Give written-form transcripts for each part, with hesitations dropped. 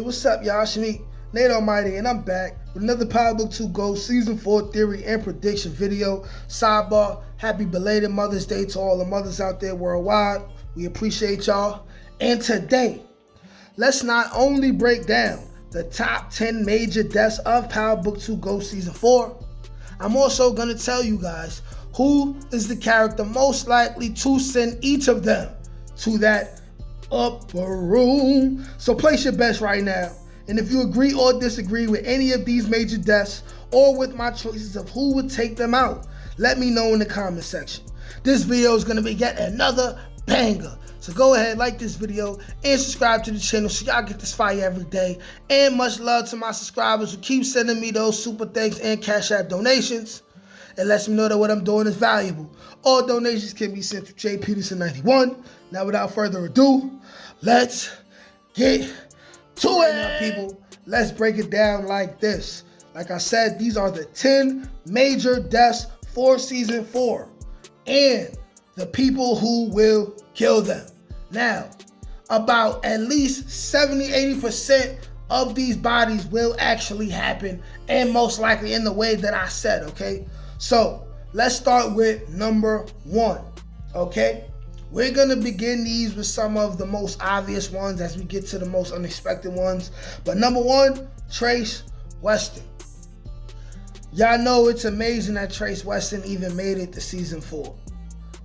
what's up, y'all? Shanique, Nate Almighty, and I'm back with another Powerbook Ghost Season 4 theory and prediction video. Sidebar, happy belated Mother's Day to all the mothers out there worldwide. We appreciate y'all. And today, let's not only break down the top 10 major deaths of Powerbook Ghost Season 4, I'm also going to tell you guys who is the character most likely to send each of them to that upper room. So place your bets right now. And if you agree or disagree with any of these major deaths or with my choices of who would take them out, let me know in the comment section. This video is going to be yet another banger. So go ahead, like this video and subscribe to the channel so y'all get this fire every day. And much love to my subscribers who keep sending me those super thanks and Cash App donations. It lets me know that what I'm doing is valuable. All donations can be sent to jpeterson91. Now, without further ado, let's get to it, my people. Let's break it down like this. Like I said, these are the 10 major deaths for Season 4 and the people who will kill them. Now, about at least 70-80% of these bodies will actually happen, and most likely in the way that I said, okay? So let's start with number 1, okay? We're gonna begin these with some of the most obvious ones as we get to the most unexpected ones. But number 1, Trace Weston. Y'all know it's amazing that Trace Weston even made it to Season 4.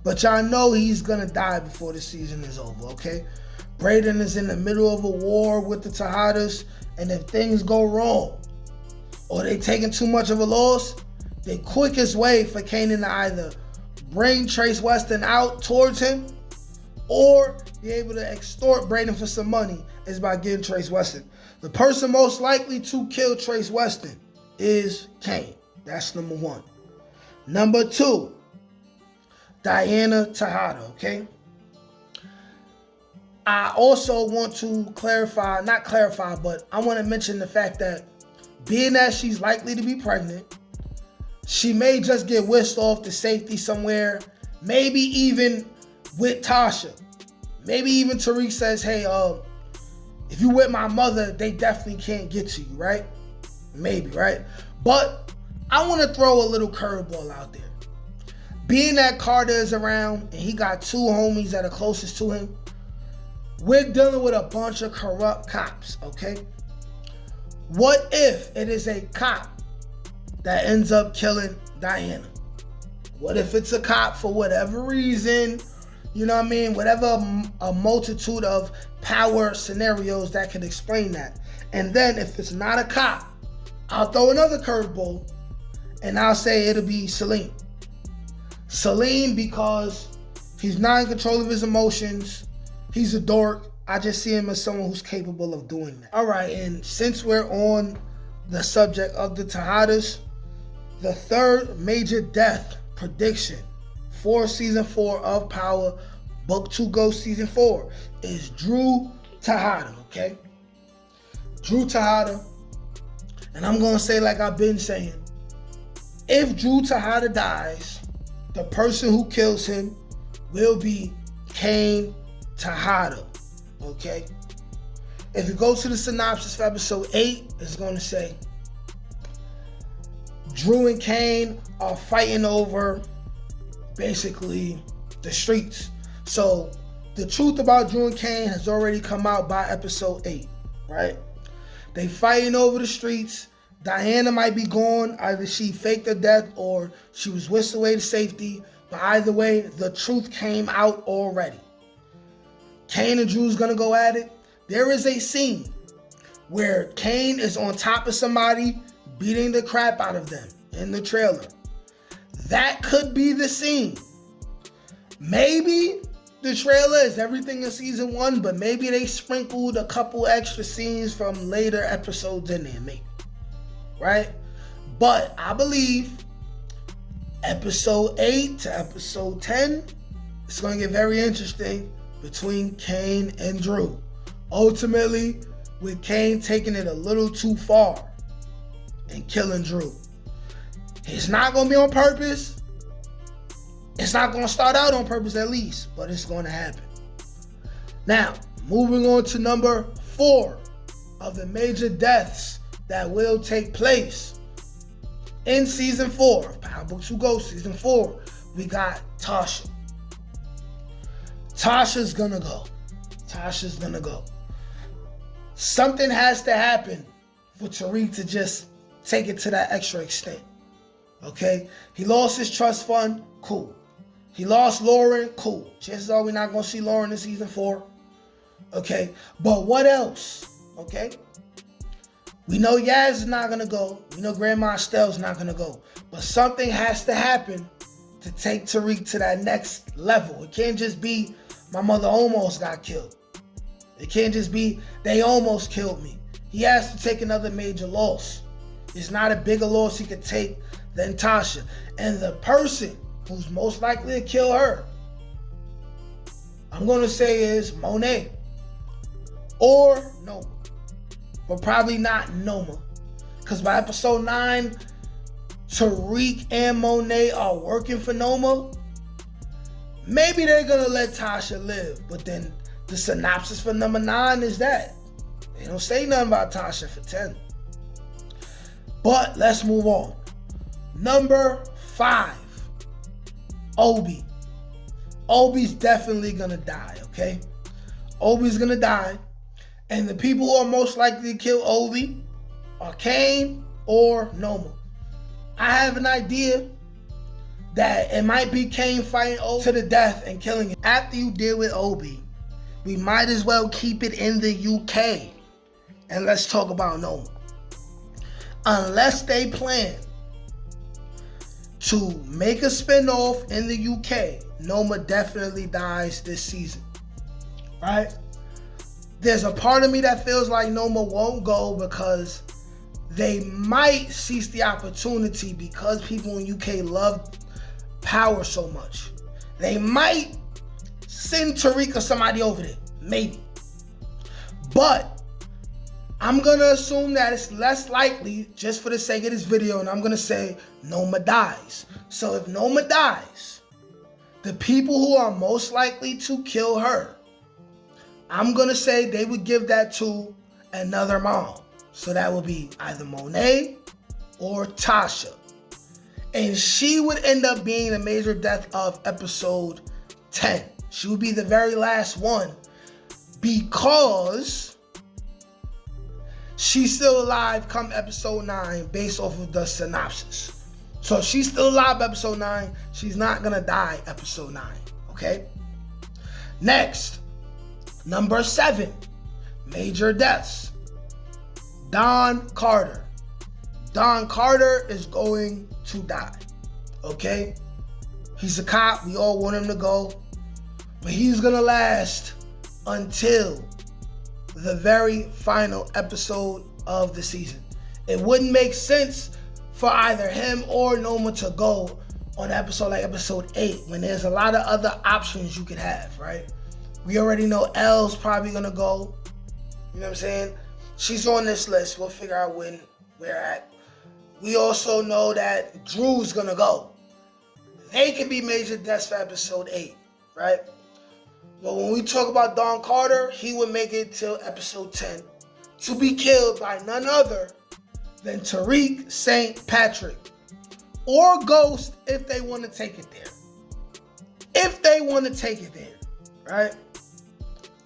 But y'all know he's gonna die before the season is over, okay? Brayden is in the middle of a war with the Tejadas, and if things go wrong or they taking too much of a loss, the quickest way for Kanan to either bring Trace Weston out towards him or be able to extort Brayden for some money is by getting Trace Weston. The person most likely to kill Trace Weston is Kane. That's number 1. Number 2, Diana Tejada, okay? I also want to but I want to mention the fact that being that she's likely to be pregnant, she may just get whisked off to safety somewhere, maybe even with Tasha. Maybe even Tariq says, hey, if you with my mother, they definitely can't get to you, right? Maybe, right? But I want to throw a little curveball out there. Being that Carter is around and he got 2 homies that are closest to him, we're dealing with a bunch of corrupt cops, okay? What if it is a cop that ends up killing Diana? What if it's a cop for whatever reason? You know what I mean? Whatever, a multitude of power scenarios that could explain that. And then if it's not a cop, I'll throw another curveball and I'll say it'll be Salim. Salim, because he's not in control of his emotions. He's a dork. I just see him as someone who's capable of doing that. All right, and since we're on the subject of the Tejadas, the 3rd major death prediction for Season 4 of Power Book 2 Ghost Season 4 is Drew Tejada, okay? Drew Tejada, and I'm gonna say like I've been saying, if Drew Tejada dies, the person who kills him will be Kane Tejada, okay? If you go to the synopsis for episode 8, it's gonna say, Drew and Kane are fighting over basically the streets. So the truth about Drew and Kane has already come out by episode 8, right? They fighting over the streets. Diana might be gone. Either she faked her death or she was whisked away to safety. But either way, the truth came out already. Kane and Drew's gonna go at it. There is a scene where Kane is on top of somebody beating the crap out of them in the trailer. That could be the scene. Maybe the trailer is everything in Season 1, but maybe they sprinkled a couple extra scenes from later episodes in there, maybe. Right? But I believe episode 8 to episode 10, it's going to get very interesting between Kane and Drew. Ultimately, with Kane taking it a little too far and killing Drew. It's not going to be on purpose. It's not going to start out on purpose at least, but it's going to happen. Now, moving on to number 4 of the major deaths that will take place in season 4 of Power Book 2 Ghost season 4, we got Tasha. Tasha's gonna go. Tasha's gonna go. Something has to happen for Tariq to just take it to that extra extent. Okay? He lost his trust fund, cool. He lost Lauren, cool. Chances are we're not gonna see Lauren in season 4. Okay? But what else? Okay? We know Yaz is not gonna go. We know Grandma Estelle's not gonna go. But something has to happen to take Tariq to that next level. It can't just be my mother almost got killed. It can't just be they almost killed me. He has to take another major loss. It's not a bigger loss he could take than Tasha. And the person who's most likely to kill her, I'm gonna say is Monet or Noma. But probably not Noma. Because by episode 9, Tariq and Monet are working for Noma. Maybe they're gonna let Tasha live, but then the synopsis for number 9 is that they don't say nothing about Tasha for 10. But let's move on. Number 5, Obi. Obi's definitely gonna die, okay? Obi's gonna die, and the people who are most likely to kill Obi are Kane or Noma. I have an idea that it might be Kane fighting Obi to the death and killing him. After you deal with Obi, we might as well keep it in the UK and let's talk about Noma. Unless they plan to make a spinoff in the UK, Noma definitely dies this season, right? There's a part of me that feels like Noma won't go because they might seize the opportunity because people in UK love Power so much. They might send Tariq or somebody over there, maybe. But I'm gonna assume that it's less likely just for the sake of this video, and I'm gonna say Noma dies. So if Noma dies, the people who are most likely to kill her, I'm gonna say they would give that to another mom. So that would be either Monet or Tasha. And she would end up being the major death of episode 10. She would be the very last one because she's still alive come episode 9 based off of the synopsis. So if she's still alive episode 9, she's not gonna die episode 9, okay? Next, number 7, major deaths. Don Carter. Don Carter is going to die, okay? He's a cop, we all want him to go, but he's gonna last until the very final episode of the season. It wouldn't make sense for either him or Noma to go on an episode like episode 8 when there's a lot of other options you could have, right? We already know Elle's probably gonna go, you know what I'm saying? She's on this list, we'll figure out when we're at. We also know that Drew's gonna go. They could be major deaths for episode 8, right? But when we talk about Don Carter, he would make it till episode 10 to be killed by none other than Tariq St. Patrick or Ghost if they want to take it there. If they want to take it there, right?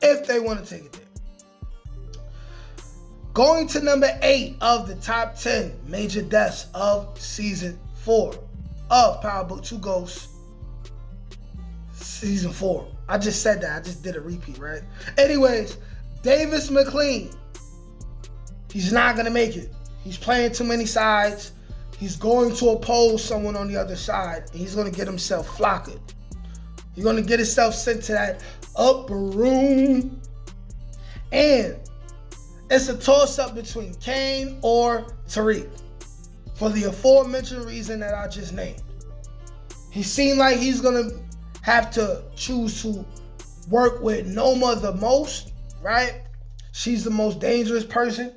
If they want to take it there. Going to number 8 of the top 10 major deaths of season 4 of Power Book 2 Ghost season 4. I just said that. I just did a repeat, right? Anyways, Davis McLean. He's not going to make it. He's playing too many sides. He's going to oppose someone on the other side, and he's going to get himself flocked. He's going to get himself sent to that upper room. And it's a toss-up between Kane or Tariq for the aforementioned reason that I just named. He seemed like he's going to have to choose to work with Noma the most, right? She's the most dangerous person.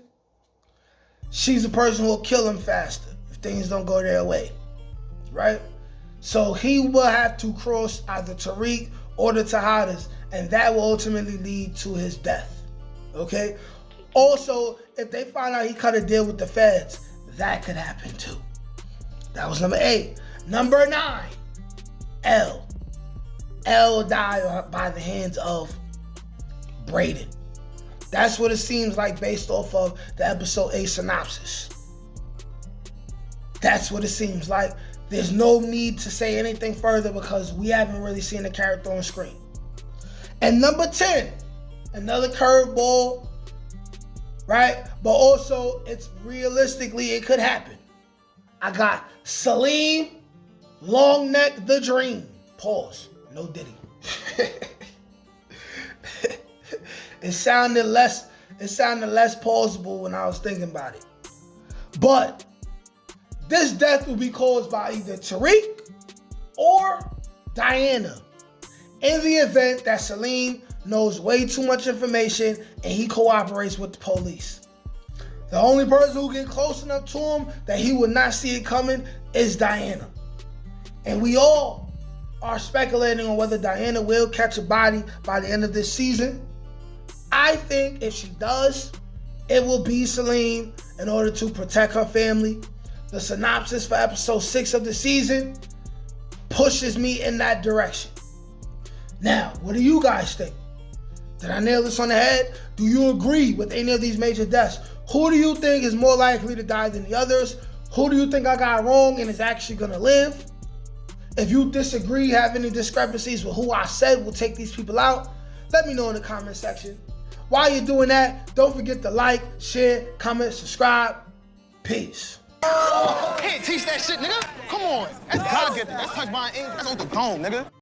She's the person who will kill him faster if things don't go their way, right? So he will have to cross either Tariq or the Tejadas, and that will ultimately lead to his death, okay? Also, if they find out he cut a deal with the feds, that could happen too. That was number 8. Number 9, L. L died by the hands of Braden. That's what it seems like based off of the episode 8 synopsis. That's what it seems like. There's no need to say anything further because we haven't really seen the character on screen. And number 10, another curveball, right? But also, it's realistically, it could happen. I got Salim, Long Neck the Dream. Pause. No Diddy. It sounded less plausible when I was thinking about it. But this death will be caused by either Tariq or Diana. In the event that Salim knows way too much information and he cooperates with the police. The only person who get close enough to him that he would not see it coming is Diana. And we all are speculating on whether Diana will catch a body by the end of this season. I think if she does, it will be Salim in order to protect her family. The synopsis for episode 6 of the season pushes me in that direction. Now, what do you guys think? Did I nail this on the head? Do you agree with any of these major deaths? Who do you think is more likely to die than the others? Who do you think I got wrong and is actually gonna live? If you disagree, have any discrepancies with who I said will take these people out, let me know in the comment section. While you're doing that, don't forget to like, share, comment, subscribe. Peace. Can't teach that shit, nigga. Come on. That's gotta get that. That's touch my ink. That's on the dome, nigga.